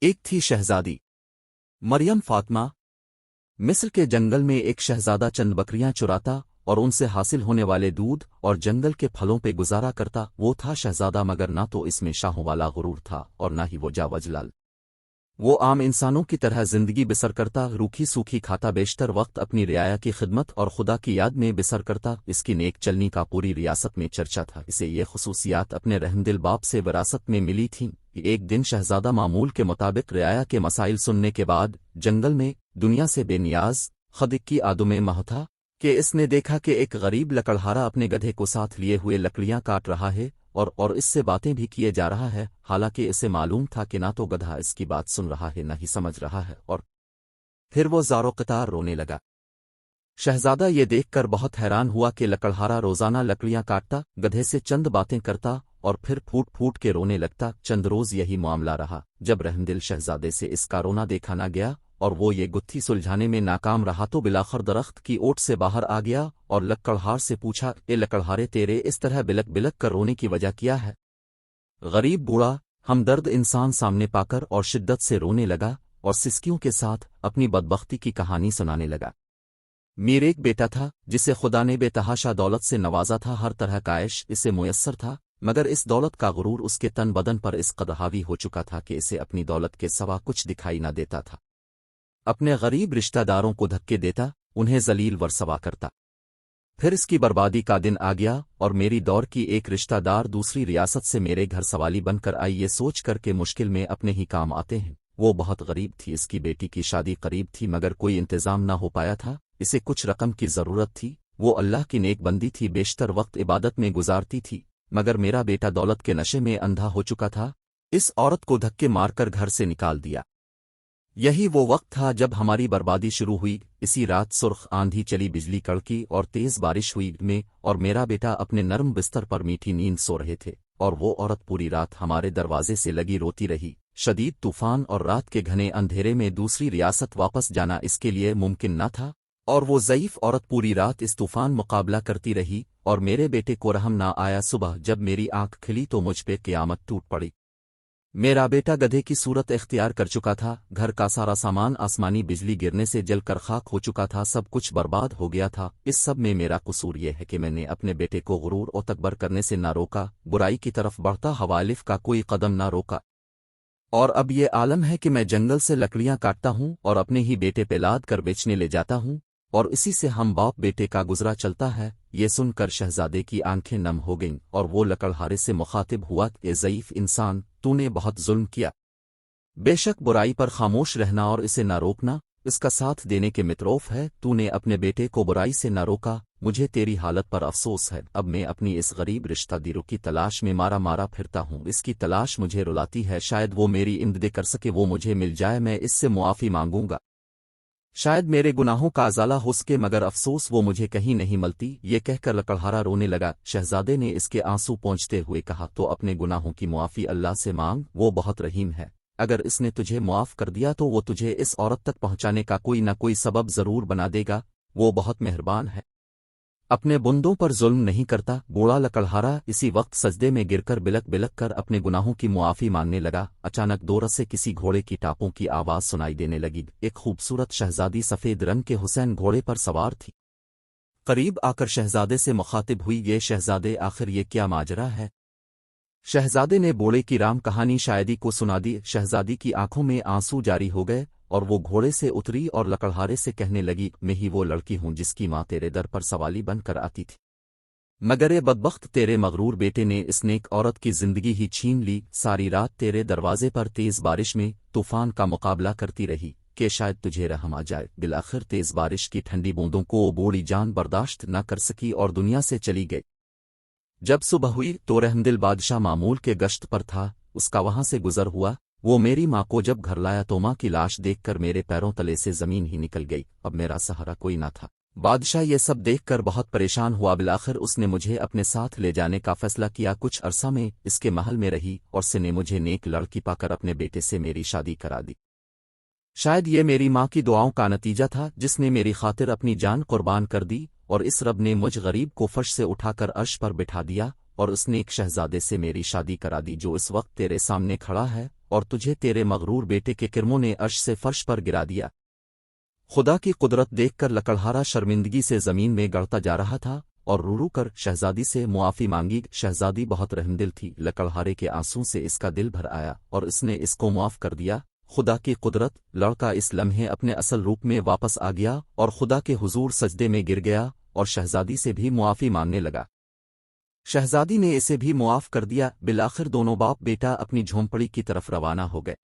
ایک تھی شہزادی مریم فاطمہ۔ مصر کے جنگل میں ایک شہزادہ چند بکریاں چراتا اور ان سے حاصل ہونے والے دودھ اور جنگل کے پھلوں پہ گزارا کرتا۔ وہ تھا شہزادہ، مگر نہ تو اس میں شاہوں والا غرور تھا اور نہ ہی وہ جاوجلال۔ وہ عام انسانوں کی طرح زندگی بسر کرتا، روکھی سوکھی کھاتا، بیشتر وقت اپنی رعایا کی خدمت اور خدا کی یاد میں بسر کرتا۔ اس کی نیک چلنی کا پوری ریاست میں چرچا تھا۔ اسے یہ خصوصیات اپنے رحمدل باپ سے وراثت میں ملی تھیں۔ ایک دن شہزادہ معمول کے مطابق رعایا کے مسائل سننے کے بعد جنگل میں دنیا سے بے نیاز خدک کی آدم مہ تھا کہ اس نے دیکھا کہ ایک غریب لکڑہارا اپنے گدھے کو ساتھ لیے ہوئے لکڑیاں کاٹ رہا ہے اور اس سے باتیں بھی کیے جا رہا ہے، حالانکہ اسے معلوم تھا کہ نہ تو گدھا اس کی بات سن رہا ہے نہ ہی سمجھ رہا ہے۔ اور پھر وہ زارو قطار رونے لگا۔ شہزادہ یہ دیکھ کر بہت حیران ہوا کہ لکڑہارا روزانہ لکڑیاں کاٹتا، گدھے سے چند باتیں کرتا اور پھر پھوٹ پھوٹ کے رونے لگتا۔ چند روز یہی معاملہ رہا، جب رحمدل شہزادے سے اس کا رونا دیکھا نہ گیا اور وہ یہ گتھی سلجھانے میں ناکام رہا تو بلاخر درخت کی اوٹ سے باہر آ گیا اور لکڑہار سے پوچھا، اے لکڑہارے، تیرے اس طرح بلک بلک کر رونے کی وجہ کیا ہے؟ غریب بوڑھا ہمدرد انسان سامنے پا کر اور شدت سے رونے لگا اور سسکیوں کے ساتھ اپنی بدبختی کی کہانی سنانے لگا۔ میرے ایک بیٹا تھا جسے خدا نے بے تحاشا دولت سے نوازا تھا، ہر طرح کا عیش اسے میسر تھا، مگر اس دولت کا غرور اس کے تن بدن پر اس قدر حاوی ہو چکا تھا کہ اسے اپنی دولت کے سوا کچھ دکھائی نہ دیتا تھا۔ اپنے غریب رشتہ داروں کو دھکے دیتا، انہیں ذلیل ورسوا کرتا۔ پھر اس کی بربادی کا دن آ گیا اور میری دور کی ایک رشتہ دار دوسری ریاست سے میرے گھر سوالی بن کر آئی، یہ سوچ کر کہ مشکل میں اپنے ہی کام آتے ہیں۔ وہ بہت غریب تھی، اس کی بیٹی کی شادی قریب تھی مگر کوئی انتظام نہ ہو پایا تھا، اسے کچھ رقم کی ضرورت تھی۔ وہ اللہ کی نیک بندی تھی، بیشتر وقت عبادت میں گزارتی تھی، مگر میرا بیٹا دولت کے نشے میں اندھا ہو چکا تھا۔ اس عورت کو دھکے مار کر گھر سے نکال دیا۔ یہی وہ وقت تھا جب ہماری بربادی شروع ہوئی۔ اسی رات سرخ آندھی چلی، بجلی کڑکی اور تیز بارش ہوئی میں اور میرا بیٹا اپنے نرم بستر پر میٹھی نیند سو رہے تھے، اور وہ عورت پوری رات ہمارے دروازے سے لگی روتی رہی۔ شدید طوفان اور رات کے گھنے اندھیرے میں دوسری ریاست واپس جانا اس کے لیے ممکن نہ تھا، اور وہ ضعیف عورت پوری رات اس طوفان مقابلہ کرتی رہی اور میرے بیٹے کو رحم نہ آیا۔ صبح جب میری آنکھ کھلی تو مجھ پہ قیامت ٹوٹ پڑی۔ میرا بیٹا گدھے کی صورت اختیار کر چکا تھا، گھر کا سارا سامان آسمانی بجلی گرنے سے جل کر خاک ہو چکا تھا، سب کچھ برباد ہو گیا تھا۔ اس سب میں میرا قصور یہ ہے کہ میں نے اپنے بیٹے کو غرور و تکبر کرنے سے نہ روکا، برائی کی طرف بڑھتا حوالف کا کوئی قدم نہ روکا، اور اب یہ عالم ہے کہ میں جنگل سے لکڑیاں کاٹتا ہوں اور اپنے ہی بیٹے پہ لاد کر بیچنے لے جاتا ہوں، اور اسی سے ہم باپ بیٹے کا گزرا چلتا ہے۔ یہ سن کر شہزادے کی آنکھیں نم ہو گئیں اور وہ لکڑہارے سے مخاطب ہوا، اے ضعیف انسان، تو نے بہت ظلم کیا۔ بے شک برائی پر خاموش رہنا اور اسے نہ روکنا اس کا ساتھ دینے کے متروف ہے۔ تو نے اپنے بیٹے کو برائی سے نہ روکا، مجھے تیری حالت پر افسوس ہے۔ اب میں اپنی اس غریب رشتہ داروں کی تلاش میں مارا مارا پھرتا ہوں، اس کی تلاش مجھے رلاتی ہے، شاید وہ میری امداد کر سکے، وہ مجھے مل جائے، میں اس سے معافی مانگوں گا، شاید میرے گناہوں کا ازالہ ہو سکے، مگر افسوس وہ مجھے کہیں نہیں ملتی۔ یہ کہہ کر لکڑہارا رونے لگا۔ شہزادے نے اس کے آنسو پونچھتے ہوئے کہا، تو اپنے گناہوں کی معافی اللہ سے مانگ، وہ بہت رحیم ہے، اگر اس نے تجھے معاف کر دیا تو وہ تجھے اس عورت تک پہنچانے کا کوئی نہ کوئی سبب ضرور بنا دے گا، وہ بہت مہربان ہے، اپنے بندوں پر ظلم نہیں کرتا۔ بوڑھا لکڑہارا اسی وقت سجدے میں گر کر بلک بلک کر اپنے گناہوں کی معافی مانگنے لگا۔ اچانک دور سے کسی گھوڑے کی ٹاپوں کی آواز سنائی دینے لگی۔ ایک خوبصورت شہزادی سفید رنگ کے حسین گھوڑے پر سوار تھی، قریب آ کر شہزادے سے مخاطب ہوئی، یہ شہزادے، آخر یہ کیا ماجرا ہے؟ شہزادے نے بوڑھے کی رام کہانی شاعری کو سنا دی۔ شہزادی کی آنکھوں میں آنسو جاری ہو گئے اور وہ گھوڑے سے اتری اور لکڑہارے سے کہنے لگی، میں ہی وہ لڑکی ہوں جس کی ماں تیرے در پر سوالی بن کر آتی تھی، مگر اے بدبخت، تیرے مغرور بیٹے نے اس نیک عورت کی زندگی ہی چھین لی۔ ساری رات تیرے دروازے پر تیز بارش میں طوفان کا مقابلہ کرتی رہی کہ شاید تجھے رحم آ جائے۔ بالآخر تیز بارش کی ٹھنڈی بوندوں کو وہ بوڑھی جان برداشت نہ کر سکی اور دنیا سے چلی گئی۔ جب صبح ہوئی تو رحمدل بادشاہ معمول کے گشت پر تھا، اس کا وہاں سے گزر ہوا۔ وہ میری ماں کو جب گھر لایا تو ماں کی لاش دیکھ کر میرے پیروں تلے سے زمین ہی نکل گئی، اب میرا سہارا کوئی نہ تھا۔ بادشاہ یہ سب دیکھ کر بہت پریشان ہوا، بالآخر اس نے مجھے اپنے ساتھ لے جانے کا فیصلہ کیا۔ کچھ عرصہ میں اس کے محل میں رہی اور اس نے مجھے نیک لڑکی پا کر اپنے بیٹے سے میری شادی کرا دی۔ شاید یہ میری ماں کی دعاؤں کا نتیجہ تھا جس نے میری خاطر اپنی جان قربان کر دی، اور اس رب نے مجھ غریب کو فرش سے اٹھا کر عرش پر بٹھا دیا، اور اس نے ایک شہزادے سے میری شادی کرا دی جو اس وقت تیرے سامنے کھڑا ہے، اور تجھے تیرے مغرور بیٹے کے کرموں نے عرش سے فرش پر گرا دیا۔ خدا کی قدرت دیکھ کر لکڑہارا شرمندگی سے زمین میں گڑتا جا رہا تھا اور رو رو کر شہزادی سے معافی مانگی۔ شہزادی بہت رحمدل تھی، لکڑہارے کے آنسوں سے اس کا دل بھر آیا اور اس نے اس کو معاف کر دیا۔ خدا کی قدرت، لڑکا اس لمحے اپنے اصل روپ میں واپس آ گیا اور خدا کے حضور سجدے میں گر گیا اور شہزادی سے بھی معافی مانگنے لگا۔ شہزادی نے اسے بھی معاف کر دیا۔ بالآخر دونوں باپ بیٹا اپنی جھونپڑی کی طرف روانہ ہو گئے۔